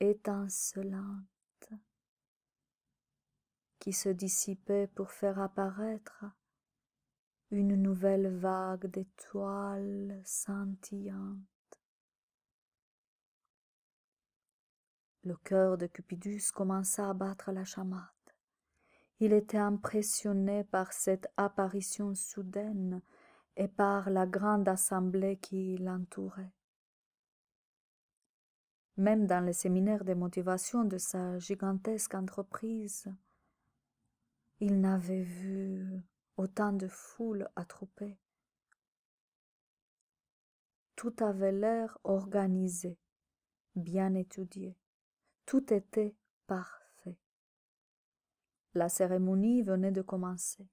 étincelante qui se dissipait pour faire apparaître une nouvelle vague d'étoiles scintillantes. Le cœur de Cupidus commença à battre la chamade. Il était impressionné par cette apparition soudaine et par la grande assemblée qui l'entourait. Même dans le séminaire de motivation de sa gigantesque entreprise, il n'avait vu autant de foule attroupée. Tout avait l'air organisé, bien étudié. Tout était parfait. La cérémonie venait de commencer.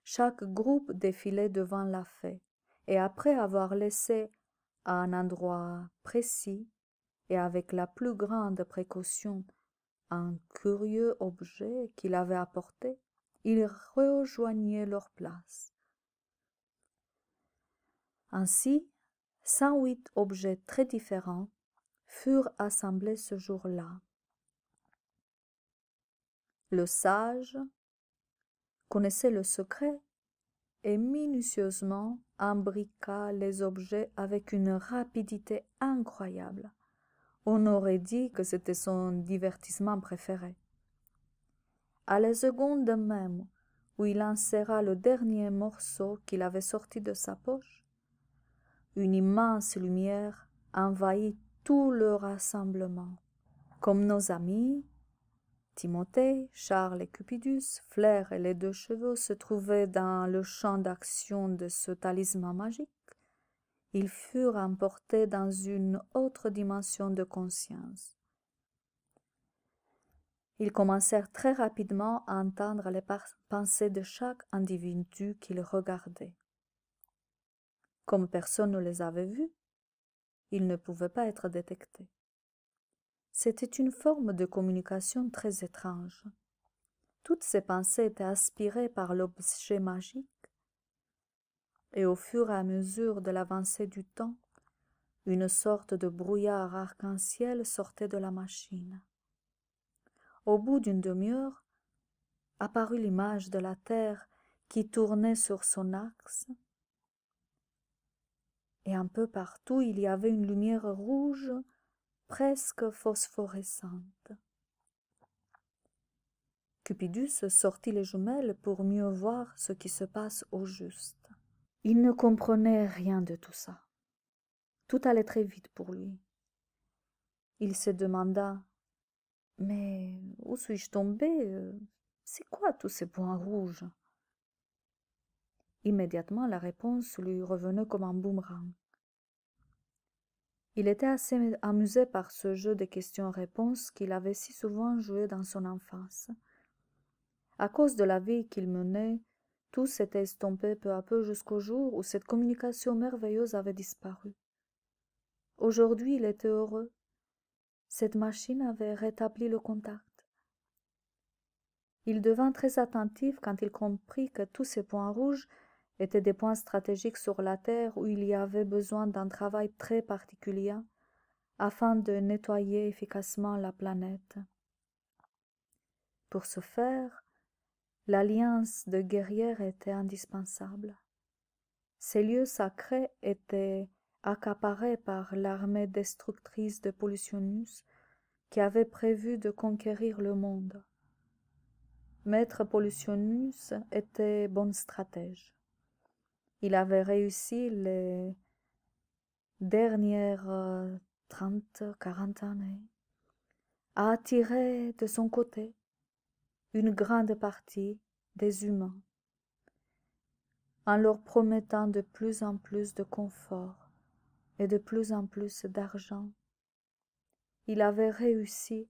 Chaque groupe défilait devant la fée, et après avoir laissé à un endroit précis et avec la plus grande précaution un curieux objet qu'il avait apporté, ils rejoignaient leur place. Ainsi, 108 objets très différents furent assemblés ce jour-là. Le sage connaissait le secret et minutieusement imbriqua les objets avec une rapidité incroyable. On aurait dit que c'était son divertissement préféré. À la seconde même où il inséra le dernier morceau qu'il avait sorti de sa poche, une immense lumière envahit tout le rassemblement. Comme nos amis, Timothée, Charles et Cupidus, Flair et les deux chevaux se trouvaient dans le champ d'action de ce talisman magique, ils furent emportés dans une autre dimension de conscience. Ils commencèrent très rapidement à entendre les pensées de chaque individu qu'ils regardaient. Comme personne ne les avait vus, ils ne pouvaient pas être détectés. C'était une forme de communication très étrange. Toutes ces pensées étaient aspirées par l'objet magique, et au fur et à mesure de l'avancée du temps, une sorte de brouillard arc-en-ciel sortait de la machine. Au bout d'une demi-heure, apparut l'image de la Terre qui tournait sur son axe, et un peu partout il y avait une lumière rouge presque phosphorescente. Cupidus sortit les jumelles pour mieux voir ce qui se passe au juste. Il ne comprenait rien de tout ça. Tout allait très vite pour lui. Il se demanda « Mais où suis-je tombé? C'est quoi tous ces points rouges ?» Immédiatement, la réponse lui revenait comme un boomerang. Il était assez amusé par ce jeu de questions-réponses qu'il avait si souvent joué dans son enfance. À cause de la vie qu'il menait, tout s'était estompé peu à peu jusqu'au jour où cette communication merveilleuse avait disparu. Aujourd'hui, il était heureux. Cette machine avait rétabli le contact. Il devint très attentif quand il comprit que tous ces points rouges étaient des points stratégiques sur la Terre où il y avait besoin d'un travail très particulier afin de nettoyer efficacement la planète. Pour ce faire, l'alliance de guerrières était indispensable. Ces lieux sacrés étaient accaparés par l'armée destructrice de Pollutionnus qui avait prévu de conquérir le monde. Maître Pollutionnus était bon stratège. Il avait réussi les dernières 30-40 années à attirer de son côté une grande partie des humains en leur promettant de plus en plus de confort et de plus en plus d'argent. Il avait réussi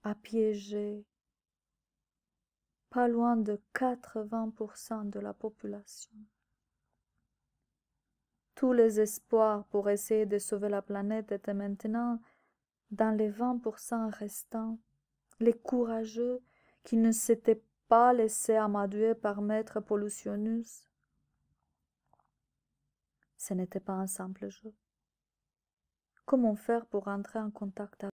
à piéger pas loin de 80% de la population. Tous les espoirs pour essayer de sauver la planète étaient maintenant dans les 20% restants. Les courageux qui ne s'étaient pas laissés amadouer par Maître Pollutionnus. Ce n'était pas un simple jeu. Comment faire pour entrer en contact avec